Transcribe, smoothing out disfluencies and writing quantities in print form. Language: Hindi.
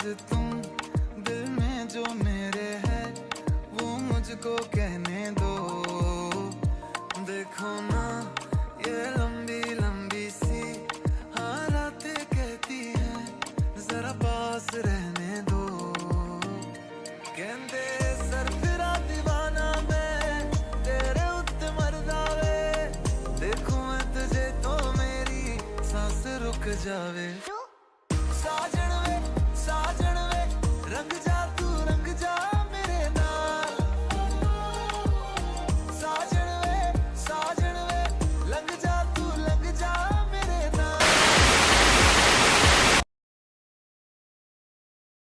राज तुम दिल में जो मेरे है वो मुझको कहने दो। देखो ना ये लंबी लंबी सी हाँ रातें कहती हैं जरा पास रहने दो। कहते सर फिरा दीवाना मैं तेरे उत्ते मरदा वे, देखूं मैं तुझे तो मेरी सांस रुक जावे।